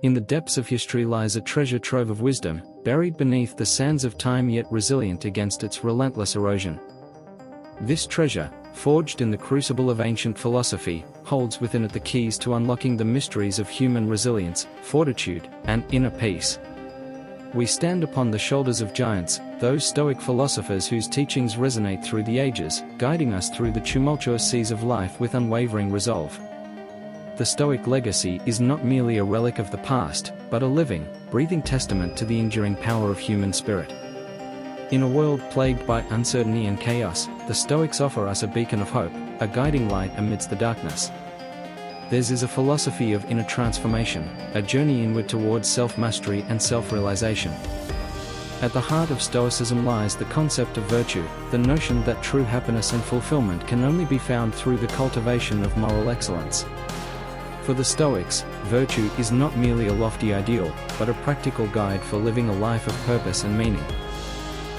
In the depths of history lies a treasure trove of wisdom, buried beneath the sands of time yet resilient against its relentless erosion. This treasure, forged in the crucible of ancient philosophy, holds within it the keys to unlocking the mysteries of human resilience, fortitude, and inner peace. We stand upon the shoulders of giants, those Stoic philosophers whose teachings resonate through the ages, guiding us through the tumultuous seas of life with unwavering resolve. The Stoic legacy is not merely a relic of the past, but a living, breathing testament to the enduring power of human spirit. In a world plagued by uncertainty and chaos, the Stoics offer us a beacon of hope, a guiding light amidst the darkness. Theirs is a philosophy of inner transformation, a journey inward towards self-mastery and self-realization. At the heart of Stoicism lies the concept of virtue, the notion that true happiness and fulfillment can only be found through the cultivation of moral excellence. For the Stoics, virtue is not merely a lofty ideal, but a practical guide for living a life of purpose and meaning.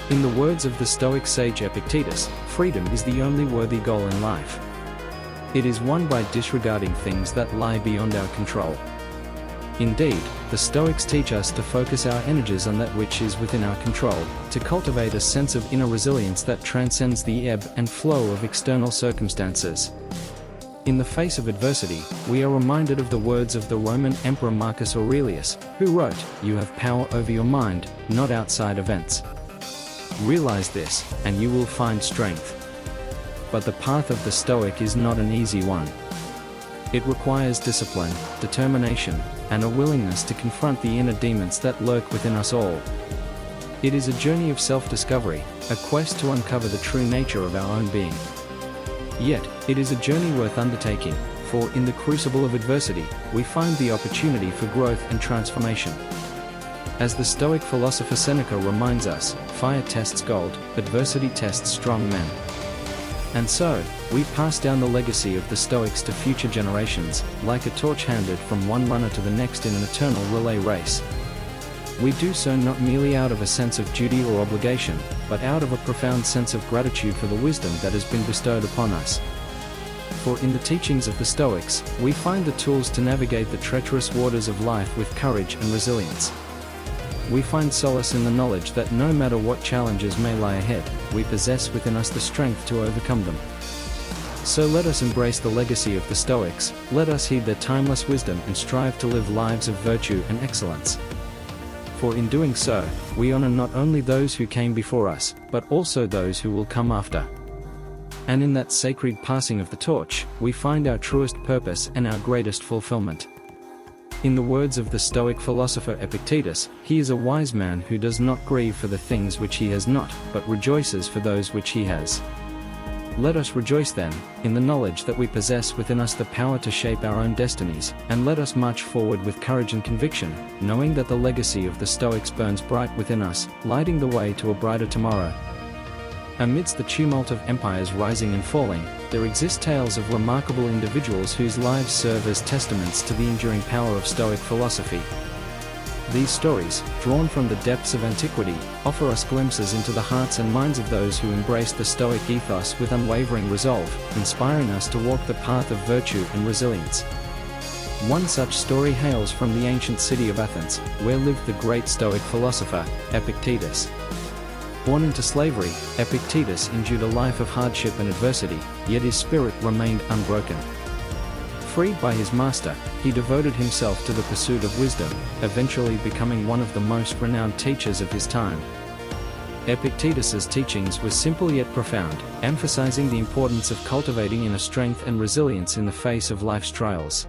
In the words of the Stoic sage Epictetus, freedom is the only worthy goal in life. It is won by disregarding things that lie beyond our control. Indeed, the Stoics teach us to focus our energies on that which is within our control, to cultivate a sense of inner resilience that transcends the ebb and flow of external circumstances. In the face of adversity, we are reminded of the words of the Roman Emperor Marcus Aurelius, who wrote, "You have power over your mind, not outside events. Realize this, and you will find strength." But the path of the Stoic is not an easy one. It requires discipline, determination, and a willingness to confront the inner demons that lurk within us all. It is a journey of self-discovery, a quest to uncover the true nature of our own being. Yet, it is a journey worth undertaking, for in the crucible of adversity, we find the opportunity for growth and transformation. As the Stoic philosopher Seneca reminds us, fire tests gold, adversity tests strong men. And so, we pass down the legacy of the Stoics to future generations, like a torch handed from one runner to the next in an eternal relay race. We do so not merely out of a sense of duty or obligation, but out of a profound sense of gratitude for the wisdom that has been bestowed upon us. For in the teachings of the Stoics, we find the tools to navigate the treacherous waters of life with courage and resilience. We find solace in the knowledge that no matter what challenges may lie ahead, we possess within us the strength to overcome them. So let us embrace the legacy of the Stoics, let us heed their timeless wisdom and strive to live lives of virtue and excellence. For in doing so, we honor not only those who came before us, but also those who will come after. And in that sacred passing of the torch, we find our truest purpose and our greatest fulfillment. In the words of the Stoic philosopher Epictetus, he is a wise man who does not grieve for the things which he has not, but rejoices for those which he has. Let us rejoice then, in the knowledge that we possess within us the power to shape our own destinies, and let us march forward with courage and conviction, knowing that the legacy of the Stoics burns bright within us, lighting the way to a brighter tomorrow. Amidst the tumult of empires rising and falling, there exist tales of remarkable individuals whose lives serve as testaments to the enduring power of Stoic philosophy. These stories, drawn from the depths of antiquity, offer us glimpses into the hearts and minds of those who embrace the Stoic ethos with unwavering resolve, inspiring us to walk the path of virtue and resilience. One such story hails from the ancient city of Athens, where lived the great Stoic philosopher, Epictetus. Born into slavery, Epictetus endured a life of hardship and adversity, yet his spirit remained unbroken. Freed by his master, he devoted himself to the pursuit of wisdom, eventually becoming one of the most renowned teachers of his time. Epictetus's teachings were simple yet profound, emphasizing the importance of cultivating inner strength and resilience in the face of life's trials.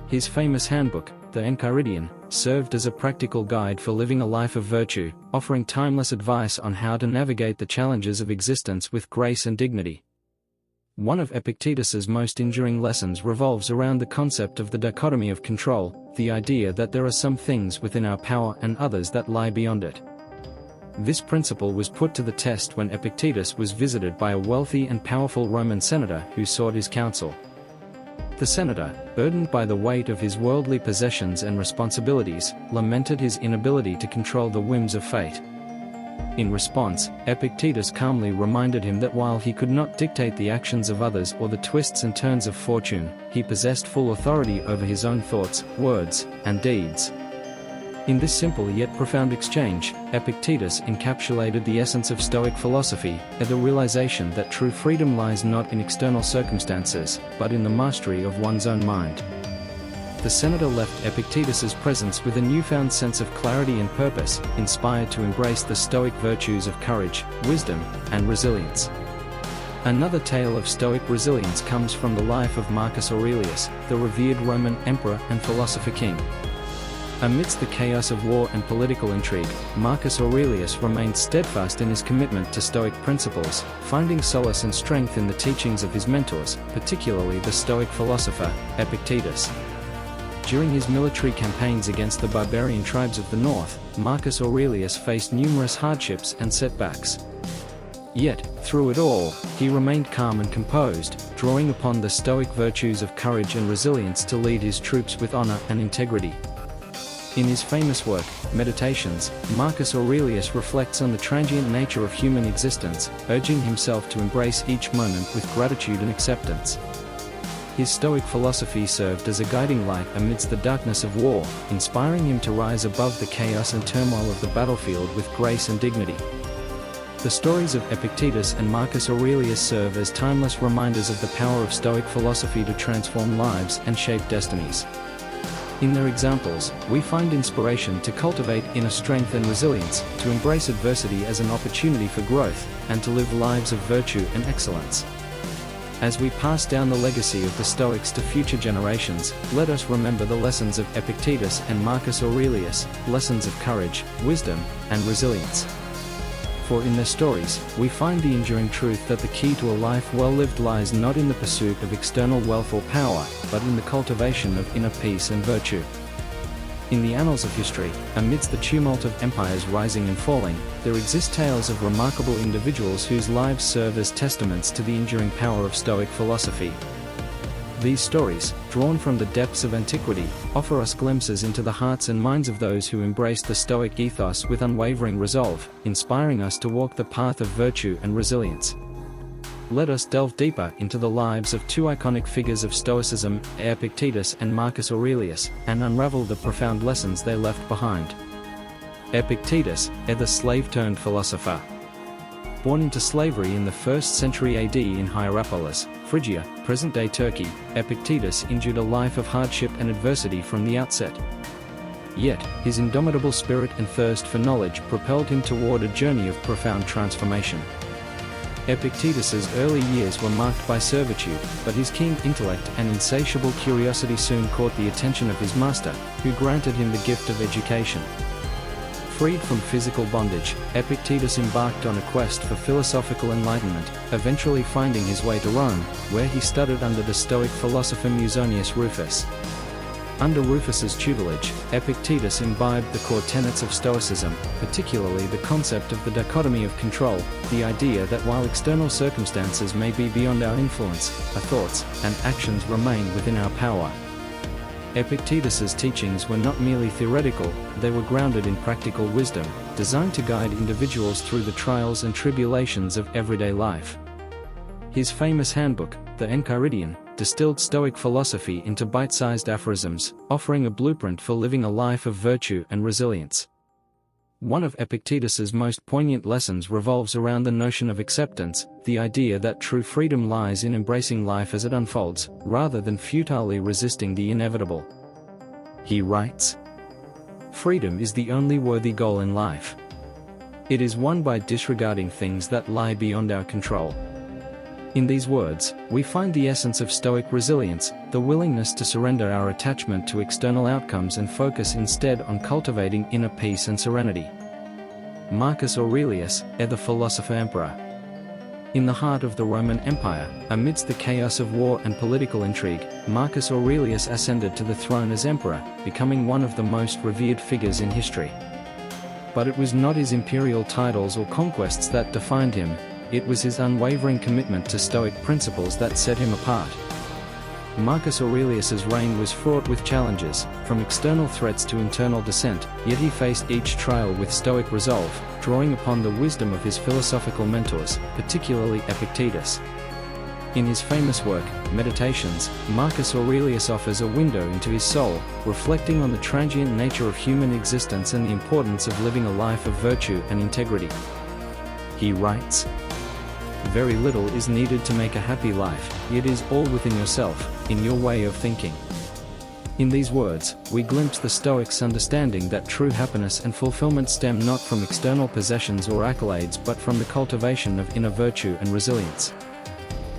His famous handbook, the Enchiridion, served as a practical guide for living a life of virtue, offering timeless advice on how to navigate the challenges of existence with grace and dignity. One of Epictetus's most enduring lessons revolves around the concept of the dichotomy of control, the idea that there are some things within our power and others that lie beyond it. This principle was put to the test when Epictetus was visited by a wealthy and powerful Roman senator who sought his counsel. The senator, burdened by the weight of his worldly possessions and responsibilities, lamented his inability to control the whims of fate. In response, Epictetus calmly reminded him that while he could not dictate the actions of others or the twists and turns of fortune, he possessed full authority over his own thoughts, words, and deeds. In this simple yet profound exchange, Epictetus encapsulated the essence of Stoic philosophy, the realization that true freedom lies not in external circumstances, but in the mastery of one's own mind. The senator left Epictetus's presence with a newfound sense of clarity and purpose, inspired to embrace the Stoic virtues of courage, wisdom, and resilience. Another tale of Stoic resilience comes from the life of Marcus Aurelius, the revered Roman emperor and philosopher king. Amidst the chaos of war and political intrigue, Marcus Aurelius remained steadfast in his commitment to Stoic principles, finding solace and strength in the teachings of his mentors, particularly the Stoic philosopher, Epictetus. During his military campaigns against the barbarian tribes of the north, Marcus Aurelius faced numerous hardships and setbacks. Yet, through it all, he remained calm and composed, drawing upon the Stoic virtues of courage and resilience to lead his troops with honor and integrity. In his famous work, Meditations, Marcus Aurelius reflects on the transient nature of human existence, urging himself to embrace each moment with gratitude and acceptance. His Stoic philosophy served as a guiding light amidst the darkness of war, inspiring him to rise above the chaos and turmoil of the battlefield with grace and dignity. The stories of Epictetus and Marcus Aurelius serve as timeless reminders of the power of Stoic philosophy to transform lives and shape destinies. In their examples, we find inspiration to cultivate inner strength and resilience, to embrace adversity as an opportunity for growth, and to live lives of virtue and excellence. As we pass down the legacy of the Stoics to future generations, let us remember the lessons of Epictetus and Marcus Aurelius, lessons of courage, wisdom, and resilience. For in their stories, we find the enduring truth that the key to a life well lived lies not in the pursuit of external wealth or power, but in the cultivation of inner peace and virtue. In the annals of history, amidst the tumult of empires rising and falling, there exist tales of remarkable individuals whose lives serve as testaments to the enduring power of Stoic philosophy. These stories, drawn from the depths of antiquity, offer us glimpses into the hearts and minds of those who embraced the Stoic ethos with unwavering resolve, inspiring us to walk the path of virtue and resilience. Let us delve deeper into the lives of two iconic figures of Stoicism, Epictetus and Marcus Aurelius, and unravel the profound lessons they left behind. Epictetus, the slave-turned philosopher. Born into slavery in the 1st century AD in Hierapolis, Phrygia, present-day Turkey, Epictetus endured a life of hardship and adversity from the outset. Yet, his indomitable spirit and thirst for knowledge propelled him toward a journey of profound transformation. Epictetus's early years were marked by servitude, but his keen intellect and insatiable curiosity soon caught the attention of his master, who granted him the gift of education. Freed from physical bondage, Epictetus embarked on a quest for philosophical enlightenment, eventually finding his way to Rome, where he studied under the Stoic philosopher Musonius Rufus. Under Rufus's tutelage, Epictetus imbibed the core tenets of Stoicism, particularly the concept of the dichotomy of control, the idea that while external circumstances may be beyond our influence, our thoughts and actions remain within our power. Epictetus's teachings were not merely theoretical, they were grounded in practical wisdom, designed to guide individuals through the trials and tribulations of everyday life. His famous handbook, the Enchiridion, distilled Stoic philosophy into bite-sized aphorisms, offering a blueprint for living a life of virtue and resilience. One of Epictetus's most poignant lessons revolves around the notion of acceptance, the idea that true freedom lies in embracing life as it unfolds, rather than futilely resisting the inevitable. He writes, "Freedom is the only worthy goal in life. It is won by disregarding things that lie beyond our control." In these words, we find the essence of Stoic resilience, the willingness to surrender our attachment to external outcomes and focus instead on cultivating inner peace and serenity. Marcus Aurelius, the philosopher emperor. In the heart of the Roman Empire, amidst the chaos of war and political intrigue, Marcus Aurelius ascended to the throne as emperor, becoming one of the most revered figures in history. But it was not his imperial titles or conquests that defined him. It was his unwavering commitment to Stoic principles that set him apart. Marcus Aurelius's reign was fraught with challenges, from external threats to internal dissent, yet he faced each trial with stoic resolve, drawing upon the wisdom of his philosophical mentors, particularly Epictetus. In his famous work, Meditations, Marcus Aurelius offers a window into his soul, reflecting on the transient nature of human existence and the importance of living a life of virtue and integrity. He writes, "Very little is needed to make a happy life, it is all within yourself, in your way of thinking." In these words, we glimpse the Stoics' understanding that true happiness and fulfillment stem not from external possessions or accolades but from the cultivation of inner virtue and resilience.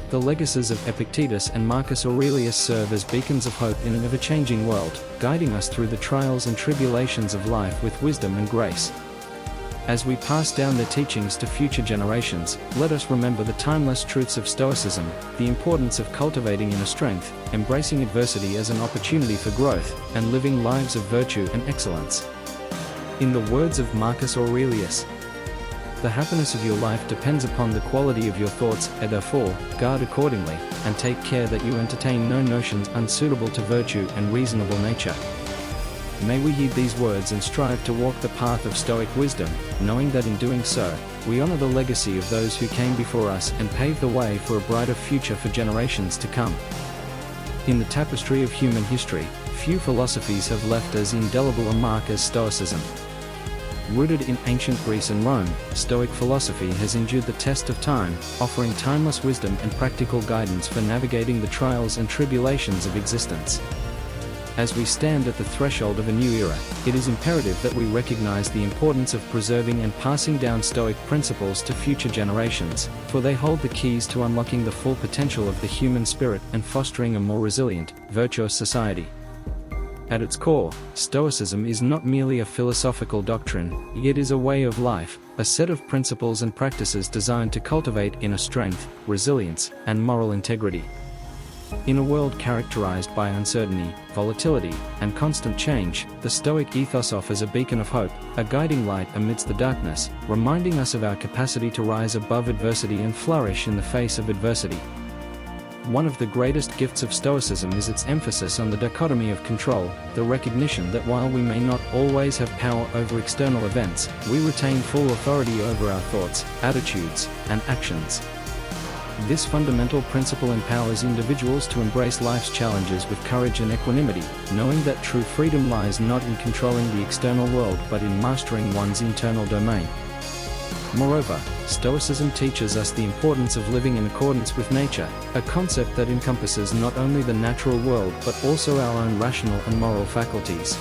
The legacies of Epictetus and Marcus Aurelius serve as beacons of hope in an ever-changing world, guiding us through the trials and tribulations of life with wisdom and grace. As we pass down their teachings to future generations, let us remember the timeless truths of Stoicism, the importance of cultivating inner strength, embracing adversity as an opportunity for growth, and living lives of virtue and excellence. In the words of Marcus Aurelius, "The happiness of your life depends upon the quality of your thoughts, and therefore, guard accordingly, and take care that you entertain no notions unsuitable to virtue and reasonable nature." May we heed these words and strive to walk the path of Stoic wisdom, knowing that in doing so, we honor the legacy of those who came before us and pave the way for a brighter future for generations to come. In the tapestry of human history, few philosophies have left as indelible a mark as Stoicism. Rooted in ancient Greece and Rome, Stoic philosophy has endured the test of time, offering timeless wisdom and practical guidance for navigating the trials and tribulations of existence. As we stand at the threshold of a new era, it is imperative that we recognize the importance of preserving and passing down Stoic principles to future generations, for they hold the keys to unlocking the full potential of the human spirit and fostering a more resilient, virtuous society. At its core, Stoicism is not merely a philosophical doctrine, it is a way of life, a set of principles and practices designed to cultivate inner strength, resilience, and moral integrity. In a world characterized by uncertainty, volatility, and constant change, the Stoic ethos offers a beacon of hope, a guiding light amidst the darkness, reminding us of our capacity to rise above adversity and flourish in the face of adversity. One of the greatest gifts of Stoicism is its emphasis on the dichotomy of control, the recognition that while we may not always have power over external events, we retain full authority over our thoughts, attitudes, and actions. This fundamental principle empowers individuals to embrace life's challenges with courage and equanimity, knowing that true freedom lies not in controlling the external world but in mastering one's internal domain. Moreover, Stoicism teaches us the importance of living in accordance with nature, a concept that encompasses not only the natural world but also our own rational and moral faculties.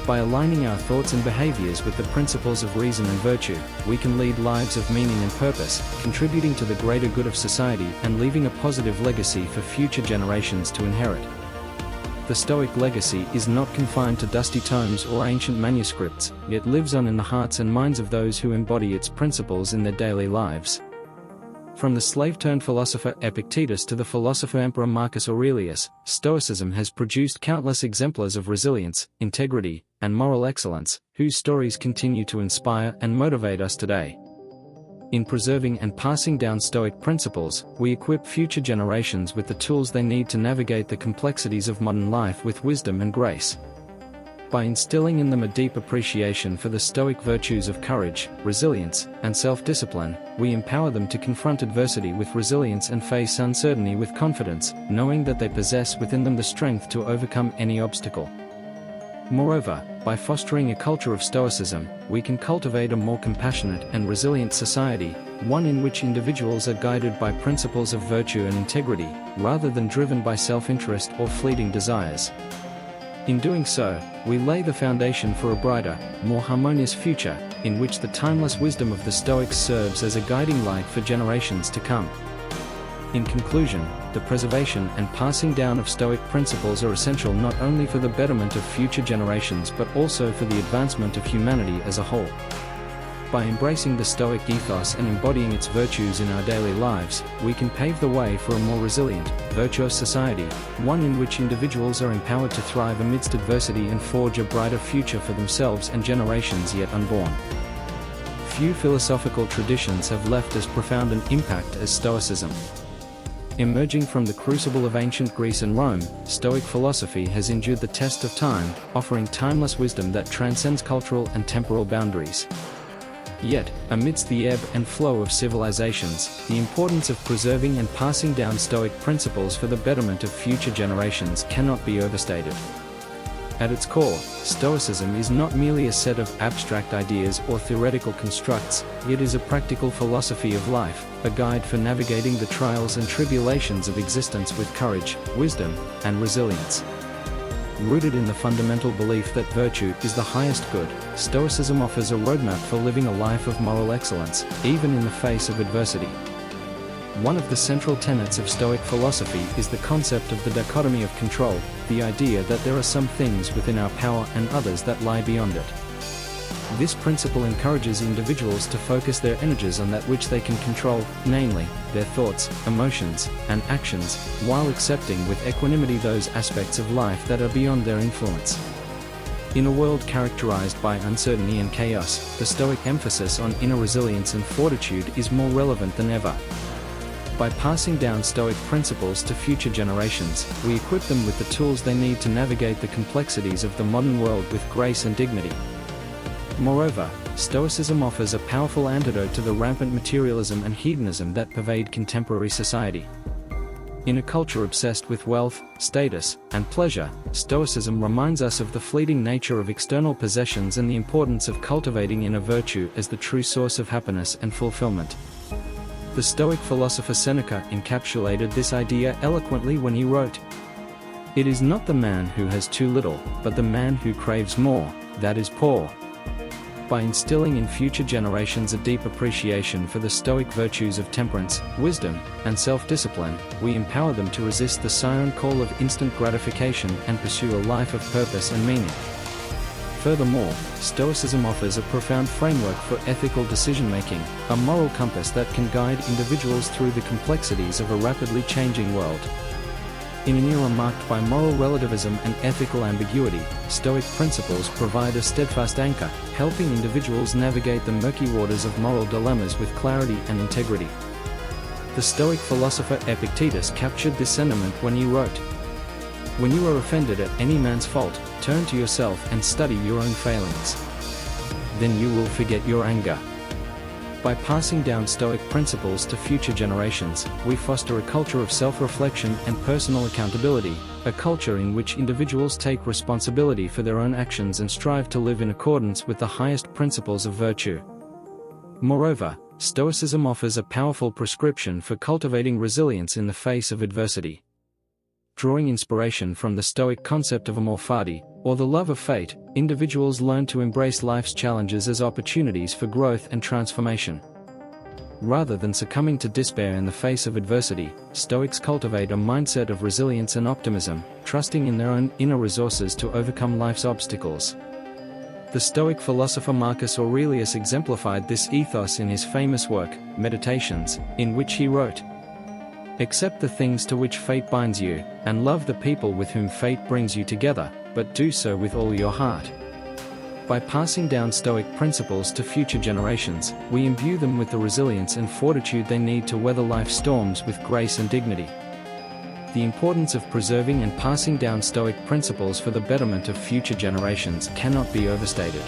By aligning our thoughts and behaviors with the principles of reason and virtue, we can lead lives of meaning and purpose, contributing to the greater good of society and leaving a positive legacy for future generations to inherit. The Stoic legacy is not confined to dusty tomes or ancient manuscripts, it lives on in the hearts and minds of those who embody its principles in their daily lives. From the slave-turned-philosopher Epictetus to the philosopher-emperor Marcus Aurelius, Stoicism has produced countless exemplars of resilience, integrity, and moral excellence, whose stories continue to inspire and motivate us today. In preserving and passing down Stoic principles, we equip future generations with the tools they need to navigate the complexities of modern life with wisdom and grace. By instilling in them a deep appreciation for the Stoic virtues of courage, resilience, and self-discipline, we empower them to confront adversity with resilience and face uncertainty with confidence, knowing that they possess within them the strength to overcome any obstacle. Moreover, by fostering a culture of Stoicism, we can cultivate a more compassionate and resilient society, one in which individuals are guided by principles of virtue and integrity, rather than driven by self-interest or fleeting desires. In doing so, we lay the foundation for a brighter, more harmonious future, in which the timeless wisdom of the Stoics serves as a guiding light for generations to come. In conclusion, the preservation and passing down of Stoic principles are essential not only for the betterment of future generations but also for the advancement of humanity as a whole. By embracing the Stoic ethos and embodying its virtues in our daily lives, we can pave the way for a more resilient, virtuous society, one in which individuals are empowered to thrive amidst adversity and forge a brighter future for themselves and generations yet unborn. Few philosophical traditions have left as profound an impact as Stoicism. Emerging from the crucible of ancient Greece and Rome, Stoic philosophy has endured the test of time, offering timeless wisdom that transcends cultural and temporal boundaries. Yet, amidst the ebb and flow of civilizations, the importance of preserving and passing down Stoic principles for the betterment of future generations cannot be overstated. At its core, Stoicism is not merely a set of abstract ideas or theoretical constructs, it is a practical philosophy of life, a guide for navigating the trials and tribulations of existence with courage, wisdom, and resilience. Rooted in the fundamental belief that virtue is the highest good, Stoicism offers a roadmap for living a life of moral excellence, even in the face of adversity. One of the central tenets of Stoic philosophy is the concept of the dichotomy of control, the idea that there are some things within our power and others that lie beyond it. This principle encourages individuals to focus their energies on that which they can control, namely, their thoughts, emotions, and actions, while accepting with equanimity those aspects of life that are beyond their influence. In a world characterized by uncertainty and chaos, the Stoic emphasis on inner resilience and fortitude is more relevant than ever. By passing down Stoic principles to future generations, we equip them with the tools they need to navigate the complexities of the modern world with grace and dignity. Moreover, Stoicism offers a powerful antidote to the rampant materialism and hedonism that pervade contemporary society. In a culture obsessed with wealth, status, and pleasure, Stoicism reminds us of the fleeting nature of external possessions and the importance of cultivating inner virtue as the true source of happiness and fulfillment. The Stoic philosopher Seneca encapsulated this idea eloquently when he wrote, "It is not the man who has too little, but the man who craves more, that is poor." By instilling in future generations a deep appreciation for the Stoic virtues of temperance, wisdom, and self-discipline, we empower them to resist the siren call of instant gratification and pursue a life of purpose and meaning. Furthermore, Stoicism offers a profound framework for ethical decision-making, a moral compass that can guide individuals through the complexities of a rapidly changing world. In an era marked by moral relativism and ethical ambiguity, Stoic principles provide a steadfast anchor, helping individuals navigate the murky waters of moral dilemmas with clarity and integrity. The Stoic philosopher Epictetus captured this sentiment when he wrote, "When you are offended at any man's fault, turn to yourself and study your own failings. Then you will forget your anger." By passing down Stoic principles to future generations, we foster a culture of self-reflection and personal accountability, a culture in which individuals take responsibility for their own actions and strive to live in accordance with the highest principles of virtue. Moreover, Stoicism offers a powerful prescription for cultivating resilience in the face of adversity. Drawing inspiration from the Stoic concept of amor fati, or the love of fate, individuals learn to embrace life's challenges as opportunities for growth and transformation. Rather than succumbing to despair in the face of adversity, Stoics cultivate a mindset of resilience and optimism, trusting in their own inner resources to overcome life's obstacles. The Stoic philosopher Marcus Aurelius exemplified this ethos in his famous work, Meditations, in which he wrote, "Accept the things to which fate binds you, and love the people with whom fate brings you together, but do so with all your heart." By passing down Stoic principles to future generations, we imbue them with the resilience and fortitude they need to weather life's storms with grace and dignity. The importance of preserving and passing down Stoic principles for the betterment of future generations cannot be overstated.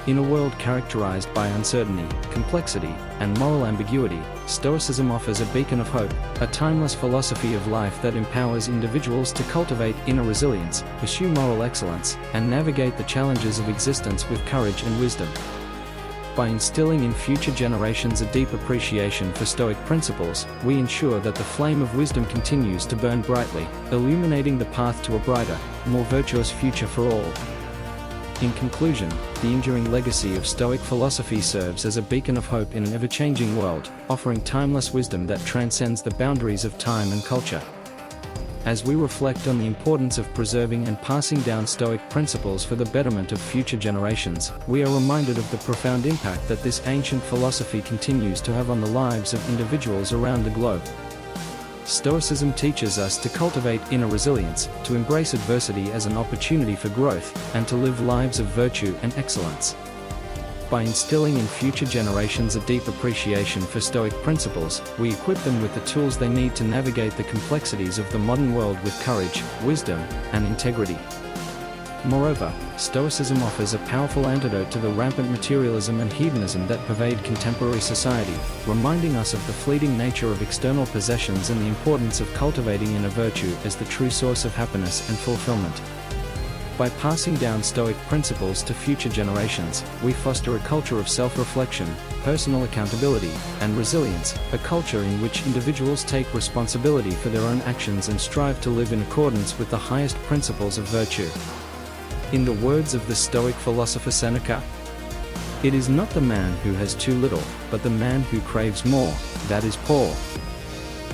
In a world characterized by uncertainty, complexity, and moral ambiguity, Stoicism offers a beacon of hope, a timeless philosophy of life that empowers individuals to cultivate inner resilience, pursue moral excellence, and navigate the challenges of existence with courage and wisdom. By instilling in future generations a deep appreciation for Stoic principles, we ensure that the flame of wisdom continues to burn brightly, illuminating the path to a brighter, more virtuous future for all. In conclusion, the enduring legacy of Stoic philosophy serves as a beacon of hope in an ever-changing world, offering timeless wisdom that transcends the boundaries of time and culture. As we reflect on the importance of preserving and passing down Stoic principles for the betterment of future generations, we are reminded of the profound impact that this ancient philosophy continues to have on the lives of individuals around the globe. Stoicism teaches us to cultivate inner resilience, to embrace adversity as an opportunity for growth, and to live lives of virtue and excellence. By instilling in future generations a deep appreciation for Stoic principles, we equip them with the tools they need to navigate the complexities of the modern world with courage, wisdom, and integrity. Moreover, Stoicism offers a powerful antidote to the rampant materialism and hedonism that pervade contemporary society, reminding us of the fleeting nature of external possessions and the importance of cultivating inner virtue as the true source of happiness and fulfillment. By passing down Stoic principles to future generations, we foster a culture of self-reflection, personal accountability, and resilience, a culture in which individuals take responsibility for their own actions and strive to live in accordance with the highest principles of virtue. In the words of the Stoic philosopher Seneca, "It is not the man who has too little, but the man who craves more, that is poor."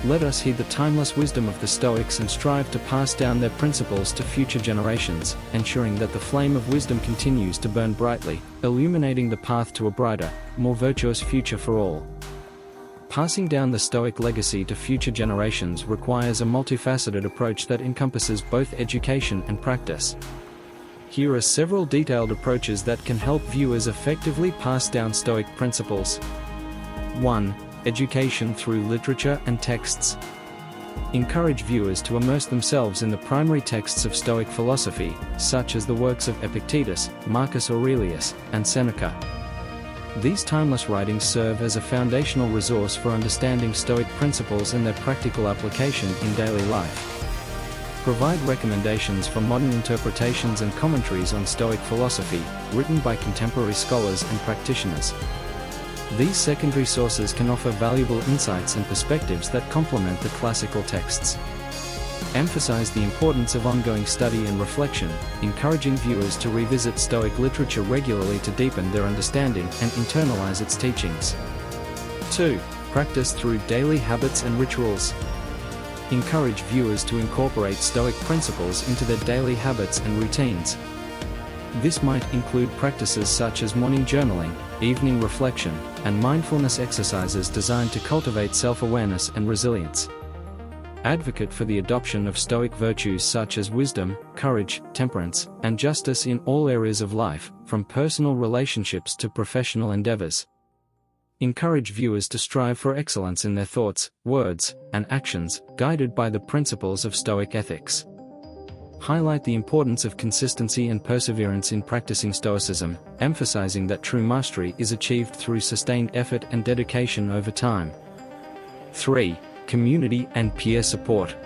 Let us heed the timeless wisdom of the Stoics and strive to pass down their principles to future generations, ensuring that the flame of wisdom continues to burn brightly, illuminating the path to a brighter, more virtuous future for all. Passing down the Stoic legacy to future generations requires a multifaceted approach that encompasses both education and practice. Here are several detailed approaches that can help viewers effectively pass down Stoic principles. 1. Education through literature and texts. Encourage viewers to immerse themselves in the primary texts of Stoic philosophy, such as the works of Epictetus, Marcus Aurelius, and Seneca. These timeless writings serve as a foundational resource for understanding Stoic principles and their practical application in daily life. Provide recommendations for modern interpretations and commentaries on Stoic philosophy, written by contemporary scholars and practitioners. These secondary sources can offer valuable insights and perspectives that complement the classical texts. Emphasize the importance of ongoing study and reflection, encouraging viewers to revisit Stoic literature regularly to deepen their understanding and internalize its teachings. 2. Practice through daily habits and rituals. Encourage viewers to incorporate Stoic principles into their daily habits and routines. This might include practices such as morning journaling, evening reflection, and mindfulness exercises designed to cultivate self-awareness and resilience. Advocate for the adoption of Stoic virtues such as wisdom, courage, temperance, and justice in all areas of life, from personal relationships to professional endeavors. Encourage viewers to strive for excellence in their thoughts, words, and actions, guided by the principles of Stoic ethics. Highlight the importance of consistency and perseverance in practicing Stoicism, emphasizing that true mastery is achieved through sustained effort and dedication over time. 3. Community and peer support.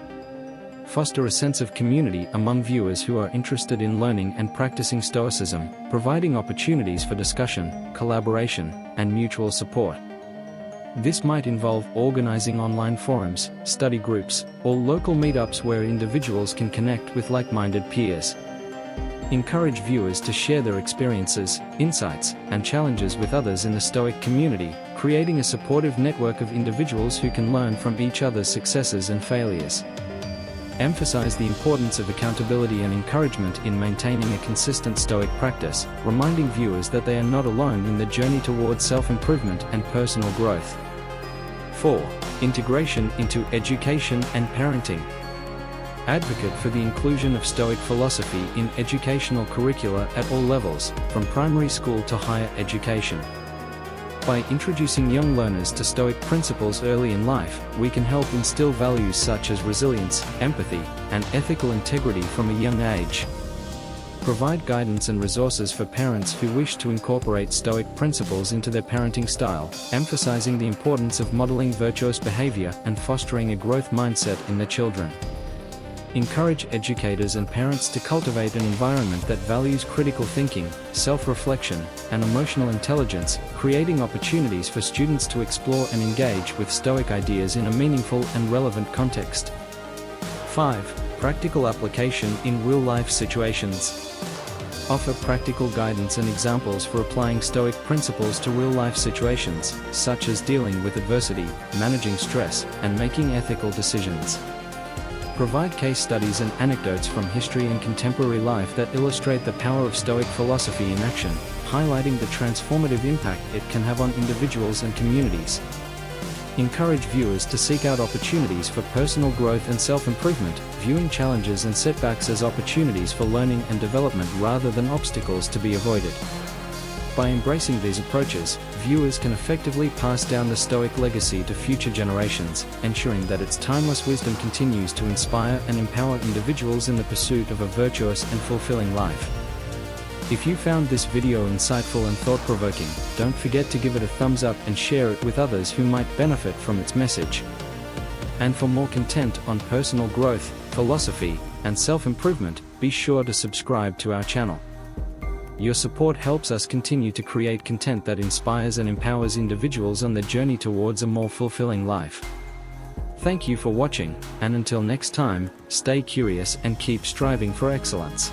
Foster a sense of community among viewers who are interested in learning and practicing Stoicism, providing opportunities for discussion, collaboration, and mutual support. This might involve organizing online forums, study groups, or local meetups where individuals can connect with like-minded peers. Encourage viewers to share their experiences, insights, and challenges with others in the Stoic community, creating a supportive network of individuals who can learn from each other's successes and failures. Emphasize the importance of accountability and encouragement in maintaining a consistent Stoic practice, reminding viewers that they are not alone in the journey towards self-improvement and personal growth. 4. Integration into education and parenting. Advocate for the inclusion of Stoic philosophy in educational curricula at all levels, from primary school to higher education. By introducing young learners to Stoic principles early in life, we can help instill values such as resilience, empathy, and ethical integrity from a young age. Provide guidance and resources for parents who wish to incorporate Stoic principles into their parenting style, emphasizing the importance of modeling virtuous behavior and fostering a growth mindset in their children. Encourage educators and parents to cultivate an environment that values critical thinking, self-reflection, and emotional intelligence, creating opportunities for students to explore and engage with Stoic ideas in a meaningful and relevant context. 5. Practical application in real-life situations. Offer practical guidance and examples for applying Stoic principles to real-life situations, such as dealing with adversity, managing stress, and making ethical decisions. Provide case studies and anecdotes from history and contemporary life that illustrate the power of Stoic philosophy in action, highlighting the transformative impact it can have on individuals and communities. Encourage viewers to seek out opportunities for personal growth and self-improvement, viewing challenges and setbacks as opportunities for learning and development rather than obstacles to be avoided. By embracing these approaches, viewers can effectively pass down the Stoic legacy to future generations, ensuring that its timeless wisdom continues to inspire and empower individuals in the pursuit of a virtuous and fulfilling life. If you found this video insightful and thought-provoking, don't forget to give it a thumbs up and share it with others who might benefit from its message. And for more content on personal growth, philosophy, and self-improvement, be sure to subscribe to our channel. Your support helps us continue to create content that inspires and empowers individuals on their journey towards a more fulfilling life. Thank you for watching, and until next time, stay curious and keep striving for excellence.